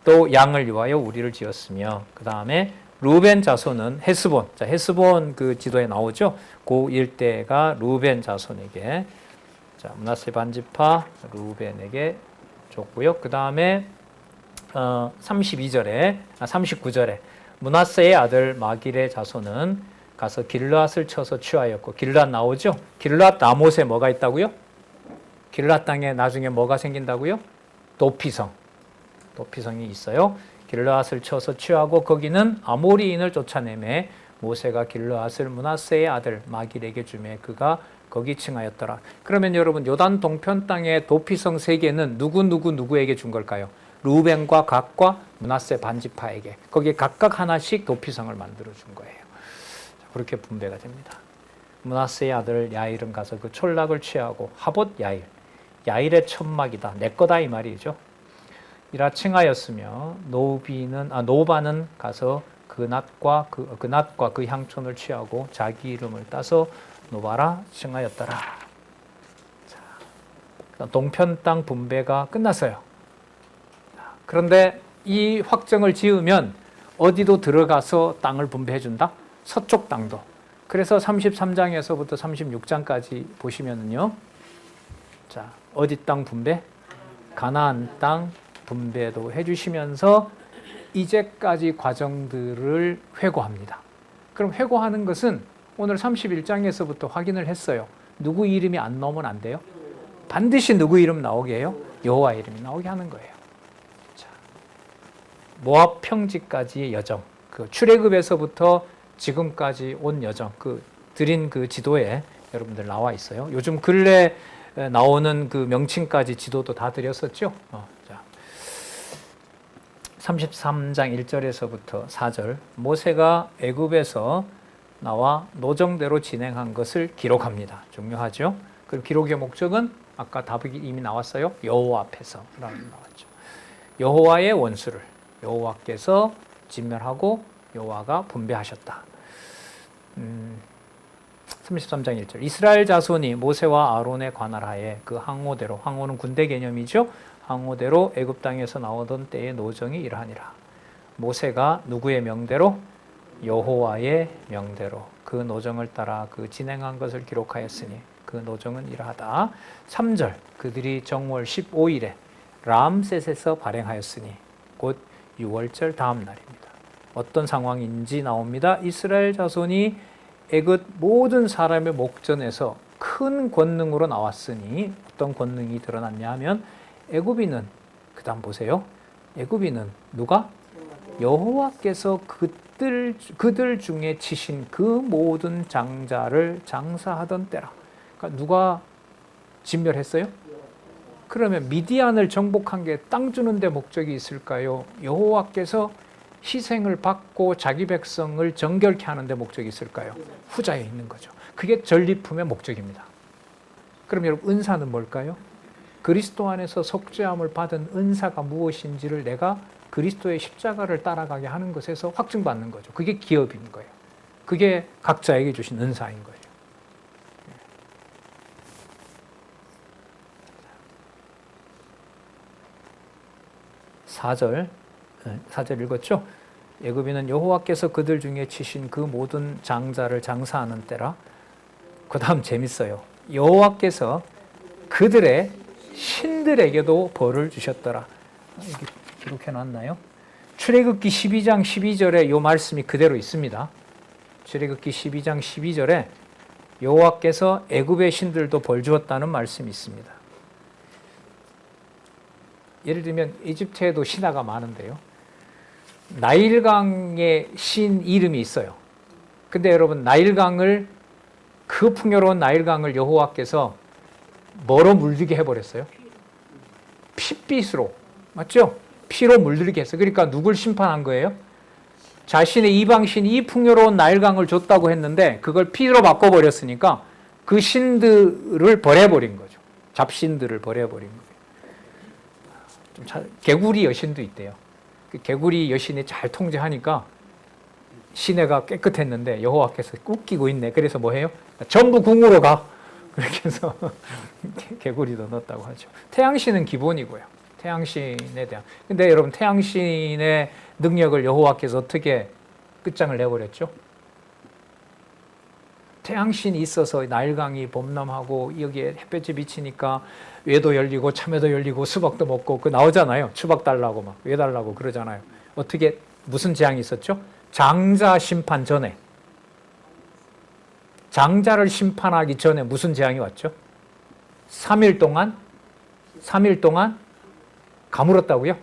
또 양을 위하여 우리를 지었으며, 그 다음에 르우벤 자손은 헤스본, 자, 헤스본 그 지도에 나오죠. 그 일대가 르우벤 자손에게, 자, 므낫세 반지파 르우벤에게 줬고요. 그 다음에 39절에 므낫세의 아들 마길의 자손은 가서 길르앗을 쳐서 취하였고, 길르앗 나오죠. 길르앗 나못에 뭐가 있다고요? 길르앗 땅에 나중에 뭐가 생긴다고요? 도피성이 있어요. 길르앗을 쳐서 취하고 거기는 아모리인을 쫓아내매 모세가 길르앗을 므낫세의 아들 마길에게 주매 그가 거기 칭하였더라. 그러면 여러분, 요단 동편 땅의 도피성 3개는 누구에게 준 걸까요? 르우벤과 갓과 므낫세 반지파에게, 거기에 각각 하나씩 도피성을 만들어 준 거예요. 그렇게 분배가 됩니다. 므낫세의 아들 야일은 가서 그 촌락을 취하고 하봇 야일의 천막이다, 내 거다 이 말이죠. 이라 칭하였으며 노바는 가서 그낫과 그 향촌을 취하고 자기 이름을 따서 노바라 칭하였더라. 자, 동편 땅 분배가 끝났어요. 그런데 이 확정을 지으면 어디도 들어가서 땅을 분배해 준다? 서쪽 땅도. 그래서 33장에서부터 36장까지 보시면은요. 자, 어디 땅 분배? 가나안 땅 분배도 해주시면서 이제까지 과정들을 회고합니다. 그럼 회고하는 것은 오늘 31장에서부터 확인을 했어요. 누구 이름이 안 나오면 안 돼요? 반드시 누구 이름 나오게 해요? 여호와 이름이 나오게 하는 거예요. 자, 모압 평지까지의 여정, 그 출애굽에서부터 지금까지 온 여정, 그 드린 그 지도에 여러분들 나와 있어요. 요즘 근래 나오는 그 명칭까지 지도도 다 드렸었죠. 자, 33장 1절에서부터 4절, 모세가 애굽에서 나와 노정대로 진행한 것을 기록합니다. 중요하죠. 그리고 기록의 목적은 아까 답이 이미 나왔어요. 여호와 앞에서 라고 나왔죠. 여호와의 원수를 여호와께서 진멸하고 여호와가 분배하셨다. 33장 1절, 이스라엘 자손이 모세와 아론의 관할하에 그 항오대로, 항오는 군대 개념이죠. 항오대로 애굽 땅에서 나오던 때의 노정이 이러하니라. 모세가 누구의 명대로? 여호와의 명대로 그 노정을 따라 그 진행한 것을 기록하였으니 그 노정은 이러하다. 3절, 그들이 정월 15일에 람셋에서 발행하였으니 곧 6월절 다음 날입니다. 어떤 상황인지 나옵니다. 이스라엘 자손이 애굽 모든 사람의 목전에서 큰 권능으로 나왔으니 어떤 권능이 드러났냐 하면 애굽인은, 그 다음 보세요. 애굽인은 누가? 여호와께서 그들 중에 치신 그 모든 장자를 장사하던 때라. 그러니까 누가 진멸했어요? 그러면 미디안을 정복한 게 땅 주는 데 목적이 있을까요? 여호와께서 희생을 받고 자기 백성을 정결케 하는 데 목적이 있을까요? 후자에 있는 거죠. 그게 전리품의 목적입니다. 그럼 여러분, 은사는 뭘까요? 그리스도 안에서 속죄함을 받은 은사가 무엇인지를 내가 그리스도의 십자가를 따라가게 하는 것에서 확증받는 거죠. 그게 기업인 거예요. 그게 각자에게 주신 은사인 거예요. 4절 읽었죠? 애굽인은 여호와께서 그들 중에 치신 그 모든 장자를 장사하는 때라. 그 다음 재밌어요. 여호와께서 그들의 신들에게도 벌을 주셨더라. 이게 기록해놨나요? 출애굽기 12장 12절에 이 말씀이 그대로 있습니다. 출애굽기 12장 12절에 여호와께서 애굽의 신들도 벌 주었다는 말씀이 있습니다. 예를 들면 이집트에도 신화가 많은데요. 나일강의 신 이름이 있어요. 근데 여러분, 나일강을, 그 풍요로운 나일강을 여호와께서 뭐로 물들게 해버렸어요? 핏빛으로. 맞죠? 피로 물들게 했어요. 그러니까 누굴 심판한 거예요? 자신의 이방신 이 풍요로운 나일강을 줬다고 했는데 그걸 피로 바꿔버렸으니까 그 신들을 버려버린 거죠. 잡신들을 버려버린 거예요. 개구리 여신도 있대요. 그 개구리 여신이 잘 통제하니까 시내가 깨끗했는데 여호와께서 웃기고 있네. 그래서 뭐 해요? 전부 궁으로 가. 그렇게 해서 개구리도 넣었다고 하죠. 태양신은 기본이고요. 태양신에 대한. 근데 여러분, 태양신의 능력을 여호와께서 어떻게 끝장을 내버렸죠? 태양신이 있어서 나일강이 범람하고 여기에 햇볕이 비치니까 외도 열리고 참외도 열리고 수박도 먹고 그 나오잖아요. 수박 달라고 막 왜 달라고 그러잖아요. 어떻게 무슨 재앙이 있었죠? 장자 심판 전에, 장자를 심판하기 전에 무슨 재앙이 왔죠? 3일 동안 가물었다고요?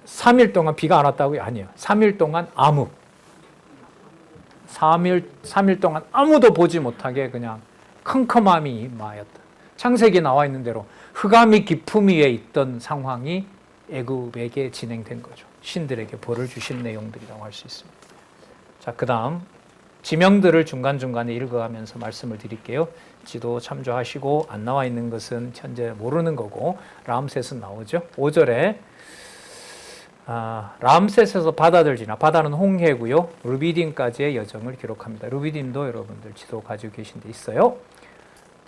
3일 동안 비가 안 왔다고요? 아니요. 3일 동안 3일 동안 아무도 보지 못하게 그냥 컴컴함이 임하였다. 창세기에 나와 있는 대로 흑암이 깊음 위에 있던 상황이 애굽에게 진행된 거죠. 신들에게 벌을 주신 내용들이라고 할 수 있습니다. 자, 그 다음 지명들을 중간중간에 읽어가면서 말씀을 드릴게요. 지도 참조하시고 안 나와 있는 것은 현재 모르는 거고, 람셋은 나오죠. 5절에 람셋에서 바다들 지나, 바다는 홍해고요. 르비딤까지의 여정을 기록합니다. 르비딤도 여러분들 지도 가지고 계신 데 있어요.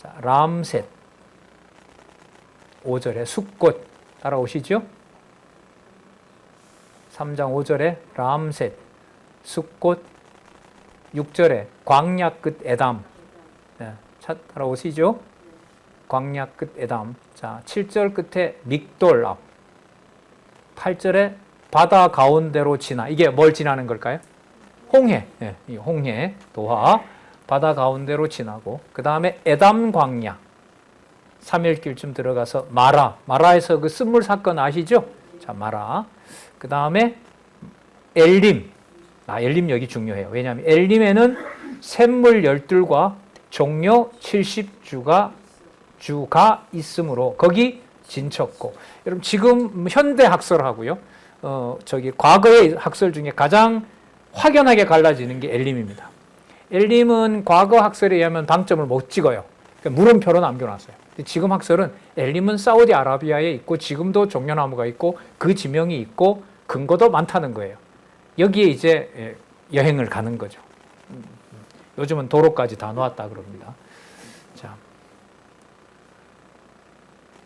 자, 람셋 5절에 숫꽃 따라오시죠? 3장 5절에 람셋 숫꽃 6절에 광야 끝 에담. 네, 따라오시죠? 광야 끝 에담. 자, 7절 끝에 믹돌 앞. 8절에 바다 가운데로 지나. 이게 뭘 지나는 걸까요? 홍해. 네, 이 홍해, 도하, 바다 가운데로 지나고, 그 다음에 에담 광야. 3일길쯤 들어가서 마라에서 그 쓴물 사건 아시죠? 자, 마라. 그 다음에 엘림. 엘림 여기 중요해요. 왜냐하면 엘림에는 샘물 12과 종려 70주가 있으므로 거기 진쳤고. 여러분 지금 현대 학설하고요. 과거의 학설 중에 가장 확연하게 갈라지는 게 엘림입니다. 엘림은 과거 학설에 의하면 방점을 못 찍어요. 그러니까 물음표로 남겨놨어요. 지금 학설은 엘림은 사우디아라비아에 있고 지금도 종려나무가 있고 그 지명이 있고 근거도 많다는 거예요. 여기에 이제 여행을 가는 거죠. 요즘은 도로까지 다 놓았다 그럽니다. 자,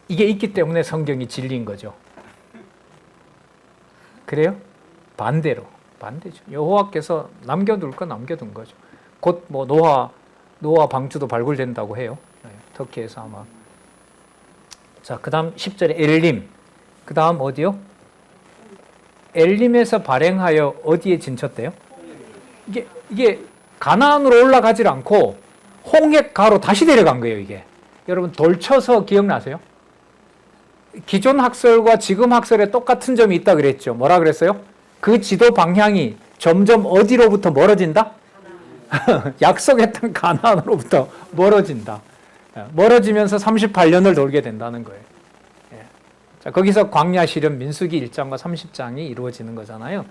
이게 있기 때문에 성경이 진리인 거죠. 그래요? 반대죠. 여호와께서 남겨둘 건 남겨둔 거죠. 곧 뭐 노아 방주도 발굴된다고 해요. 터키에서 아마. 자, 그 다음 10절에 엘림. 그 다음 어디요? 엘림에서 발행하여 어디에 진쳤대요? 이게 가나안으로 올라가질 않고 홍해가로 다시 내려간 거예요, 이게. 여러분 돌쳐서 기억나세요? 기존 학설과 지금 학설에 똑같은 점이 있다 그랬죠. 뭐라 그랬어요? 그 지도 방향이 점점 어디로부터 멀어진다? 약속했던 가나안으로부터 멀어진다. 멀어지면서 38년을 돌게 된다는 거예요. 자, 거기서 광야 시련 민수기 1장과 30장이 이루어지는 거잖아요.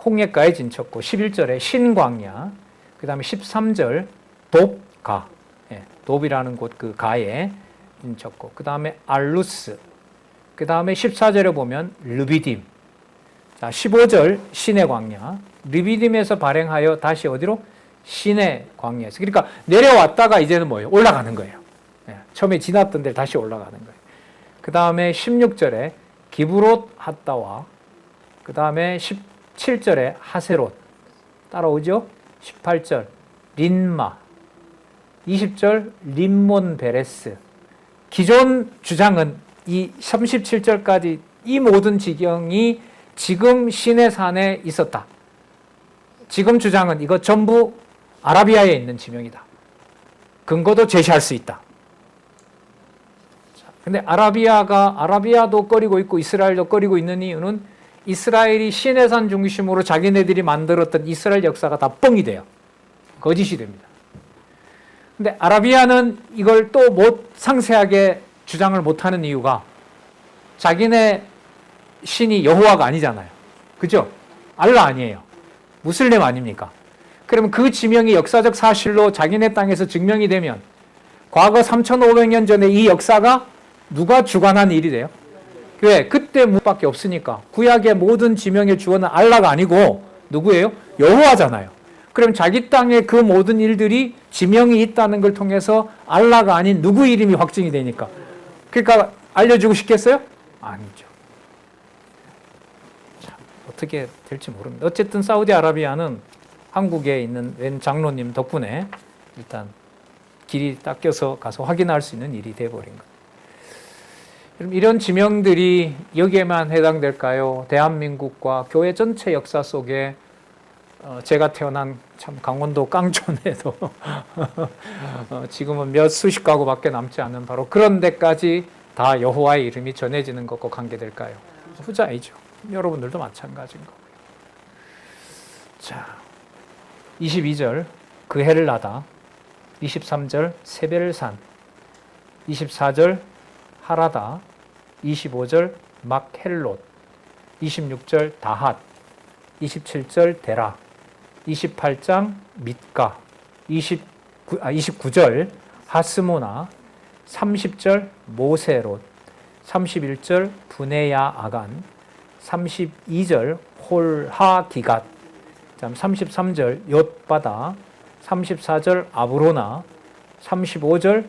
홍해가에 진쳤고 11절에 신광야, 그 다음에 13절 돕가, 돕이라는 곳 그 가에 진쳤고, 그 다음에 알루스, 그 다음에 14절에 보면 르비딤. 자, 15절 신의 광야, 르비딤에서 발행하여 다시 어디로? 신의 광야에서. 그러니까 내려왔다가 이제는 뭐예요? 올라가는 거예요. 처음에 지났던 데를 다시 올라가는 거예요. 그 다음에 16절에 기브롯 핫다와, 그 다음에 17절에 하세롯. 따라오죠? 18절 린마, 20절 림몬 베레스. 기존 주장은 이 37절까지 이 모든 지경이 지금 시내산에 있었다. 지금 주장은 이거 전부 아라비아에 있는 지명이다. 근거도 제시할 수 있다. 근데 아라비아도 꺼리고 있고 이스라엘도 꺼리고 있는 이유는 이스라엘이 시내산 중심으로 자기네들이 만들었던 이스라엘 역사가 다 뻥이 돼요. 거짓이 됩니다. 근데 아라비아는 이걸 또 못 상세하게 주장을 못하는 이유가 자기네 신이 여호와가 아니잖아요. 그죠? 알라 아니에요. 무슬림 아닙니까? 그러면 그 지명이 역사적 사실로 자기네 땅에서 증명이 되면 과거 3,500년 전에 이 역사가 누가 주관한 일이 돼요? 왜? 그때 무밖에 없으니까. 구약의 모든 지명의 주어는 알라가 아니고 누구예요? 여호와잖아요. 그럼 자기 땅에 그 모든 일들이 지명이 있다는 걸 통해서 알라가 아닌 누구 이름이 확증이 되니까. 그러니까 알려주고 싶겠어요? 아니죠. 자, 어떻게 될지 모릅니다. 어쨌든 사우디아라비아는 한국에 있는 웬 장로님 덕분에 일단 길이 닦여서 가서 확인할 수 있는 일이 돼버린 거예요. 이런 지명들이 여기에만 해당될까요? 대한민국과 교회 전체 역사 속에 제가 태어난 참 강원도 깡촌에도 지금은 몇 수십 가구밖에 남지 않은 바로 그런 데까지 다 여호와의 이름이 전해지는 것과 관계될까요? 후자이죠. 여러분들도 마찬가지인 거고요. 자, 22절 그 해를 나다, 23절 세벨산, 24절 하라다, 25절 막헬롯, 26절 다핫, 27절 데라, 28장 mit가, 29절 하스모나, 30절 모세롯, 31절 부네야 아간, 32절 홀하기갓, 33절 옅바다, 34절 아브로나, 35절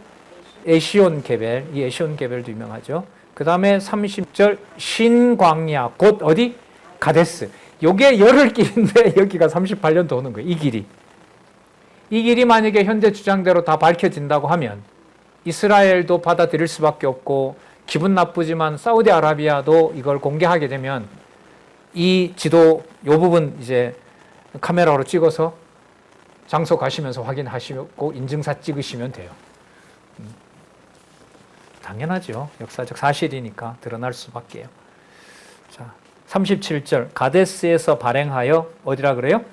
에시온 게벨, 이 에시온 게벨도 유명하죠. 그 다음에 30절 신광야, 곧 어디? 가데스. 요게 열흘 길인데 여기가 38년 도는 거예요. 이 길이. 이 길이 만약에 현재 주장대로 다 밝혀진다고 하면 이스라엘도 받아들일 수밖에 없고 기분 나쁘지만 사우디아라비아도 이걸 공개하게 되면 이 지도 요 부분 이제 카메라로 찍어서 장소 가시면서 확인하시고 인증사 찍으시면 돼요. 당연하죠. 역사적 사실이니까 드러날 수밖에요. 자, 37절 가데스에서 발행하여 어디라 그래요?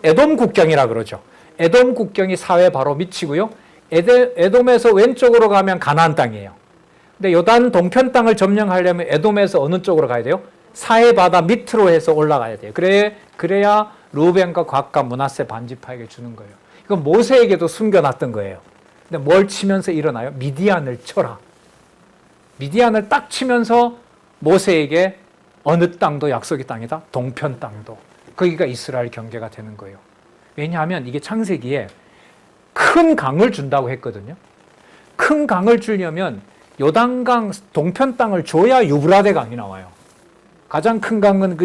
에돔 국경이라 그러죠. 에돔 국경이 사회 바로 밑이고요. 에돔에서 왼쪽으로 가면 가나안 땅이에요. 근데 요단 동편 땅을 점령하려면 에돔에서 어느 쪽으로 가야 돼요? 사해 바다 밑으로 해서 올라가야 돼요. 그래야 루벤과 갓과 므낫세 반지파에게 주는 거예요. 이건 모세에게도 숨겨놨던 거예요. 근데 뭘 치면서 일어나요? 미디안을 쳐라. 미디안을 딱 치면서 모세에게 어느 땅도 약속의 땅이다. 동편 땅도. 거기가 이스라엘 경계가 되는 거예요. 왜냐하면 이게 창세기에 큰 강을 준다고 했거든요. 큰 강을 주려면 요단강 동편 땅을 줘야 유브라데 강이 나와요. 가장 큰 강은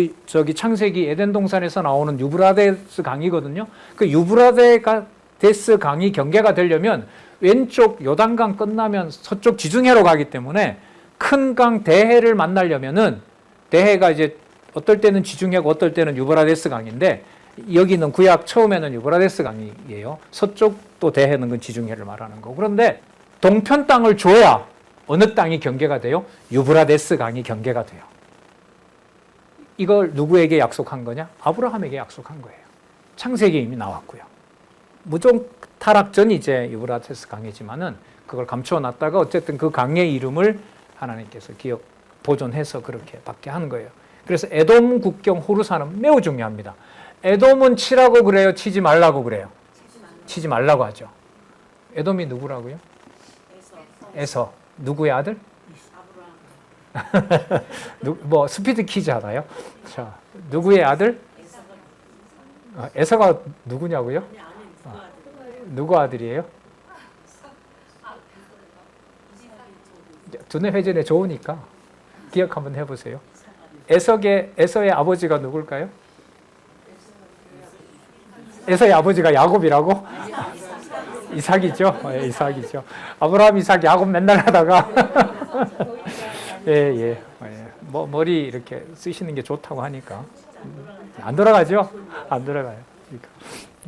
창세기 에덴 동산에서 나오는 유브라데스 강이거든요. 그 유브라데스 강이 경계가 되려면 왼쪽 요단강 끝나면 서쪽 지중해로 가기 때문에 큰 강 대해를 만나려면은 대해가 이제 어떨 때는 지중해고 어떨 때는 유브라데스 강인데 여기는 구약 처음에는 유브라데스 강이에요. 서쪽도 대해는 건 지중해를 말하는 거고. 그런데 동편 땅을 줘야 어느 땅이 경계가 돼요? 유브라데스 강이 경계가 돼요. 이걸 누구에게 약속한 거냐? 아브라함에게 약속한 거예요. 창세기에 이미 나왔고요. 무종 타락 전 이제 유브라데스 강이지만은 그걸 감추어 놨다가 어쨌든 그 강의 이름을 하나님께서 보존해서 그렇게 받게 하는 거예요. 그래서 에돔 국경 호르사는 매우 중요합니다. 에돔은 치라고 그래요? 치지 말라고 그래요? 치지 말라고 하죠. 에돔이 누구라고요? 에서. 누구의 아들? 뭐 스피드 퀴즈 하나요? 자, 누구의 아들? 에서가 누구냐고요? 누구 아들이에요? 두뇌 회전에 좋으니까 기억 한번 해보세요. 에서의 아버지가 누굴까요? 에서의 아버지가 야곱이라고? 이삭이죠? 예, 이삭이죠. 아브라함, 이삭, 야곱 맨날 하다가 예. 뭐 머리 이렇게 쓰시는 게 좋다고 하니까 안 돌아가죠? 안 돌아가요. 그러니까.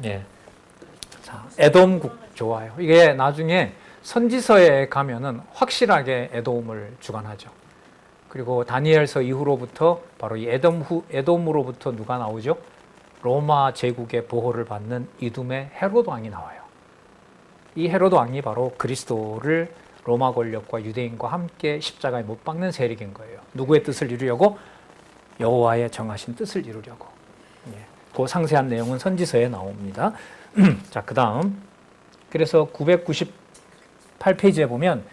예. 자, 에돔국 좋아요. 이게 나중에 선지서에 가면은 확실하게 에돔을 주관하죠. 그리고 다니엘서 이후로부터 바로 이 에돔으로부터 누가 나오죠? 로마 제국의 보호를 받는 이둠의 헤로도 왕이 나와요. 이 헤로도 왕이 바로 그리스도를 로마 권력과 유대인과 함께 십자가에 못 박는 세력인 거예요. 누구의 뜻을 이루려고? 여호와의 정하신 뜻을 이루려고. 예. 그 상세한 내용은 선지서에 나옵니다. 자, 그 다음. 그래서 998페이지에 보면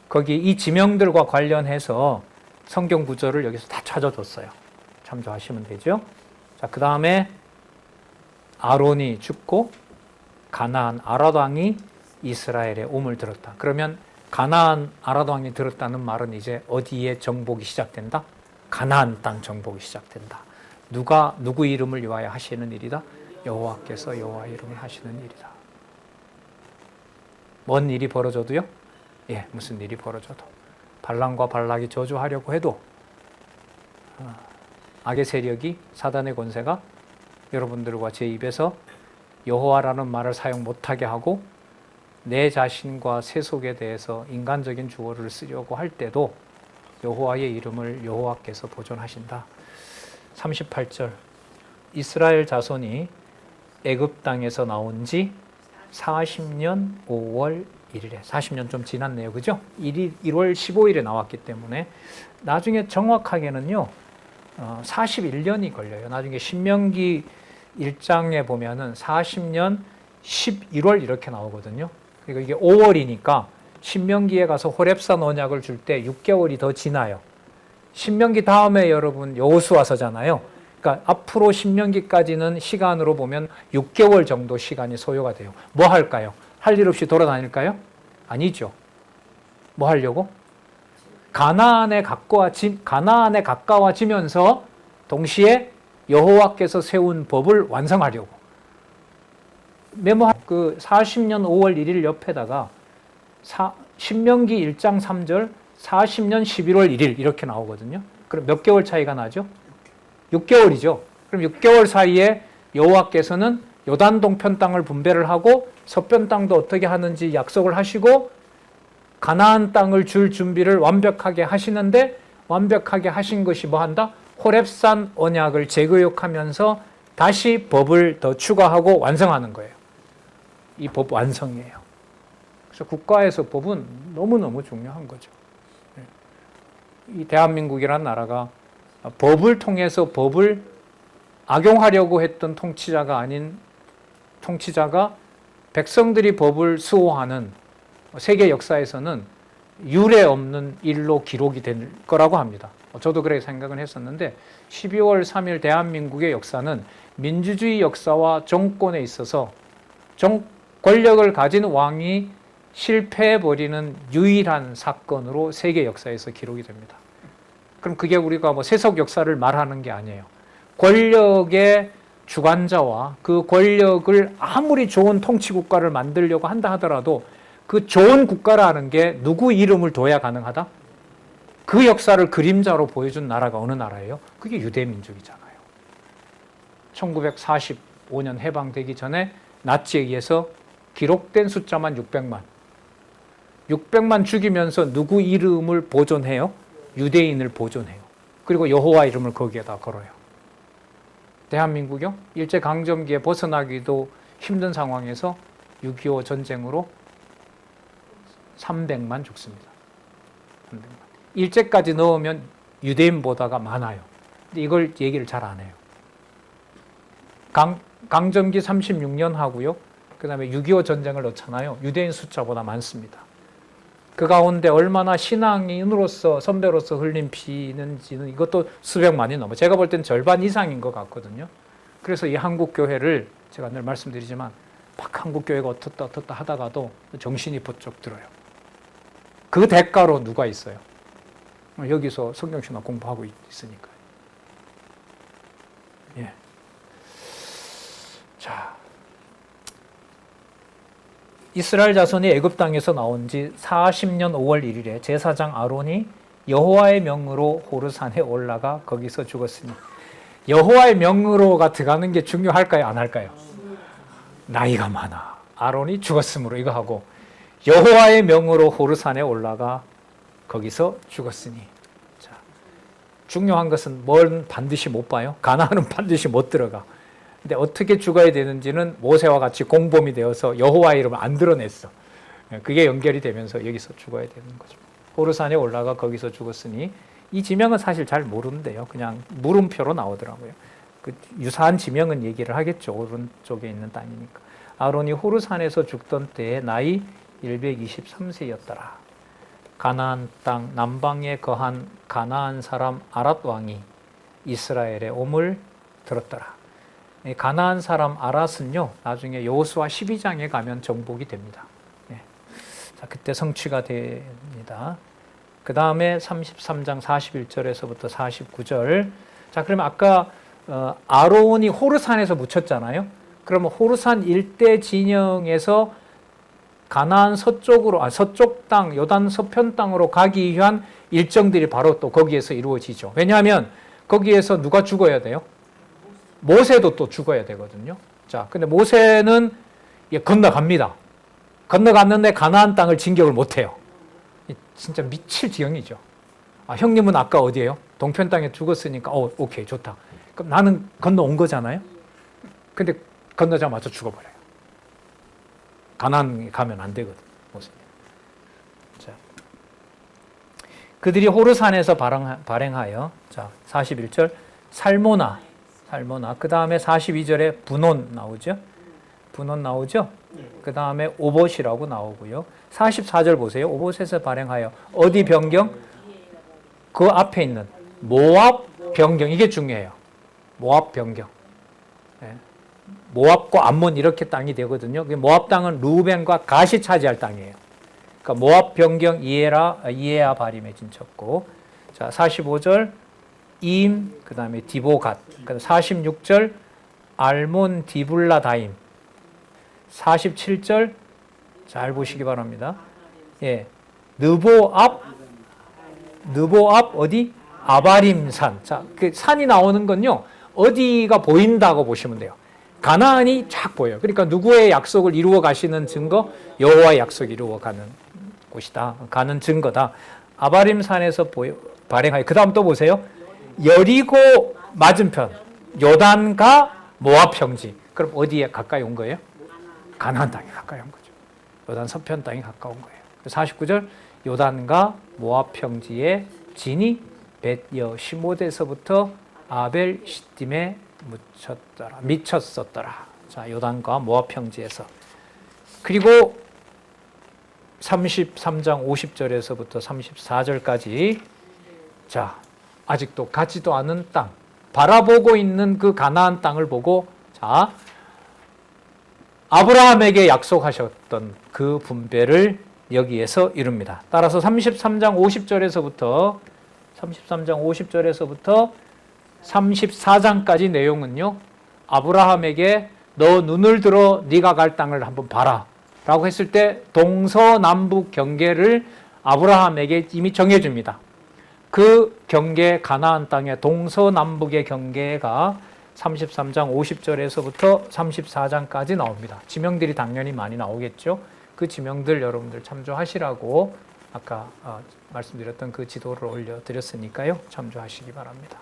거기 이 지명들과 관련해서 성경 구절을 여기서 다 찾아줬어요. 참조하시면 되죠. 자, 그 다음에 아론이 죽고 가나안 아라도 왕이 이스라엘의 옴을 들었다. 그러면 가나안 아라도 왕이 들었다는 말은 이제 어디에 정복이 시작된다? 가나안 땅 정복이 시작된다. 누구 이름을 위하여 하시는 일이다? 여호와께서 여호와의 이름을 하시는 일이다. 뭔 일이 벌어져도요? 예, 무슨 일이 벌어져도 발람과 발락이 저주하려고 해도 악의 세력이 사단의 권세가 여러분들과 제 입에서 여호와라는 말을 사용 못하게 하고 내 자신과 세속에 대해서 인간적인 주어를 쓰려고 할 때도 여호와의 이름을 여호와께서 보존하신다. 38절 이스라엘 자손이 애굽 땅에서 나온 지 40년 5월 1일에 40년 좀 지났네요. 그죠? 1월 15일에 나왔기 때문에 나중에 정확하게는요 41년이 걸려요. 나중에 신명기 1장에 보면은 40년 11월 이렇게 나오거든요. 그러니까 이게 5월이니까 신명기에 가서 호렙산 언약을 줄 때 6개월이 더 지나요. 신명기 다음에 여러분 여호수아서잖아요. 그러니까 앞으로 신명기까지는 시간으로 보면 6개월 정도 시간이 소요가 돼요. 뭐 할까요? 할 일 없이 돌아다닐까요? 아니죠. 뭐 하려고? 가나안에 가까워지면서 동시에 여호와께서 세운 법을 완성하려고. 메모 그 40년 5월 1일 옆에다가 신명기 1장 3절 40년 11월 1일 이렇게 나오거든요. 그럼 몇 개월 차이가 나죠? 6개월이죠. 그럼 6개월 사이에 여호와께서는 요단 동편 땅을 분배를 하고 서편 땅도 어떻게 하는지 약속을 하시고 가나안 땅을 줄 준비를 완벽하게 하시는데 완벽하게 하신 것이 뭐 한다? 호렙산 언약을 재교육하면서 다시 법을 더 추가하고 완성하는 거예요. 이 법 완성이에요. 그래서 국가에서 법은 너무너무 중요한 거죠. 이 대한민국이라는 나라가 법을 통해서 법을 악용하려고 했던 통치자가 아닌 통치자가 백성들이 법을 수호하는 세계 역사에서는 유례 없는 일로 기록이 될 거라고 합니다. 저도 그렇게 생각을 했었는데 12월 3일 대한민국의 역사는 민주주의 역사와 정권에 있어서 권력을 가진 왕이 실패해버리는 유일한 사건으로 세계 역사에서 기록이 됩니다. 그럼 그게 우리가 뭐 세속 역사를 말하는 게 아니에요. 권력의 주관자와 그 권력을 아무리 좋은 통치국가를 만들려고 한다 하더라도 그 좋은 국가라는 게 누구 이름을 둬야 가능하다? 그 역사를 그림자로 보여준 나라가 어느 나라예요? 그게 유대민족이잖아요. 1945년 해방되기 전에 나치에 의해서 기록된 숫자만 600만. 600만 죽이면서 누구 이름을 보존해요? 유대인을 보존해요. 그리고 여호와 이름을 거기에다 걸어요. 대한민국이요? 일제강점기에 벗어나기도 힘든 상황에서 6.25 전쟁으로 300만 죽습니다. 300만. 일제까지 넣으면 유대인보다가 많아요. 근데 이걸 얘기를 잘 안 해요. 강점기 36년 하고요. 그 다음에 6.25 전쟁을 넣잖아요. 유대인 숫자보다 많습니다. 그 가운데 얼마나 신앙인으로서 선배로서 흘린 피는지는 이것도 수백만이 넘어. 제가 볼 땐 절반 이상인 것 같거든요. 그래서 이 한국교회를 제가 늘 말씀드리지만 막 한국교회가 어떻다 하다가도 정신이 번쩍 들어요. 그 대가로 누가 있어요? 여기서 성경신학 공부하고 있으니까요. 예. 자, 이스라엘 자손이 애굽 땅에서 나온 지 40년 5월 1일에 제사장 아론이 여호와의 명으로 호르산에 올라가 거기서 죽었으니 여호와의 명으로가 들어가는 게 중요할까요? 안 할까요? 나이가 많아. 아론이 죽었으므로 이거 하고 여호와의 명으로 호르산에 올라가 거기서 죽었으니. 자, 중요한 것은 뭘 반드시 못 봐요? 가나안은 반드시 못 들어가. 근데 어떻게 죽어야 되는지는 모세와 같이 공범이 되어서 여호와의 이름을 안 드러냈어. 그게 연결이 되면서 여기서 죽어야 되는 거죠. 호르산에 올라가 거기서 죽었으니 이 지명은 사실 잘 모르는데요. 그냥 물음표로 나오더라고요. 그 유사한 지명은 얘기를 하겠죠. 오른쪽에 있는 땅이니까. 아론이 호르산에서 죽던 때에 나이 123세였더라. 가나안 땅 남방에 거한 가나안 사람 아랏 왕이 이스라엘의 옴을 들었더라. 가나안 사람 아랏은요, 나중에 여호수아 12장에 가면 정복이 됩니다. 네. 자, 그때 성취가 됩니다. 그 다음에 33장 41절에서부터 49절. 자, 그러면 아까 아론이 호르산에서 묻혔잖아요. 그러면 호르산 일대 진영에서 가나안 서쪽으로, 서쪽 땅, 요단 서편 땅으로 가기 위한 일정들이 바로 또 거기에서 이루어지죠. 왜냐하면 거기에서 누가 죽어야 돼요? 모세도 또 죽어야 되거든요. 자, 근데 모세는 건너갑니다. 건너갔는데 가나안 땅을 진격을 못해요. 진짜 미칠 지경이죠. 아, 형님은 아까 어디예요? 동편 땅에 죽었으니까, 오케이, 좋다. 그럼 나는 건너온 거잖아요. 근데 건너자마자 죽어버려요. 가나안 가면 안 되거든, 모세. 자, 그들이 호르산에서 발행하여, 자, 41절, 살모나, 그 다음에 42절에 분온 나오죠? 그 다음에 오봇이라고 나오고요. 44절 보세요. 오봇에서 발행하여 어디 변경? 그 앞에 있는 모압 변경. 이게 중요해요. 모압 변경. 네. 모압과 암몬 이렇게 땅이 되거든요. 모압 땅은 루벤과 갓이 차지할 땅이에요. 그러니까 모압 변경 이에야 바림에 진쳤고. 자, 45절 임, 그 다음에 디보갓. 46절 알몬 디블라다임. 47절 잘 보시기 바랍니다. 예, 느보 앞 어디? 아바림산. 자, 그 산이 나오는 건요, 어디가 보인다고 보시면 돼요. 가나안이 쫙 보여요. 그러니까 누구의 약속을 이루어 가시는 증거? 여호와의 약속을 이루어 가는 곳이다. 가는 증거다. 아바림산에서 발행하여. 그 다음 또 보세요. 여리고 맞은편, 요단과 모압 평지. 그럼 어디에 가까이 온 거예요? 가나안 땅에 가까이 온 거죠. 요단 서편 땅에 가까운 거예요. 49절 요단과 모압 평지에 진이 벳여 시모데서부터 아벨 시딤에 미쳤었더라. 자, 요단과 모압 평지에서. 그리고 33장 50절에서부터 34절까지 자, 아직도 가지도 않은 땅, 바라보고 있는 그 가나안 땅을 보고 자, 아브라함에게 약속하셨던 그 분배를 여기에서 이룹니다. 따라서 33장 50절에서부터 34장까지 내용은요, 아브라함에게 너 눈을 들어 네가 갈 땅을 한번 봐라 라고 했을 때 동서남북 경계를 아브라함에게 이미 정해줍니다. 그 경계, 가나안 땅의 동서남북의 경계가 33장 50절에서부터 34장까지 나옵니다. 지명들이 당연히 많이 나오겠죠. 그 지명들 여러분들 참조하시라고 아까 말씀드렸던 그 지도를 올려드렸으니까요. 참조하시기 바랍니다.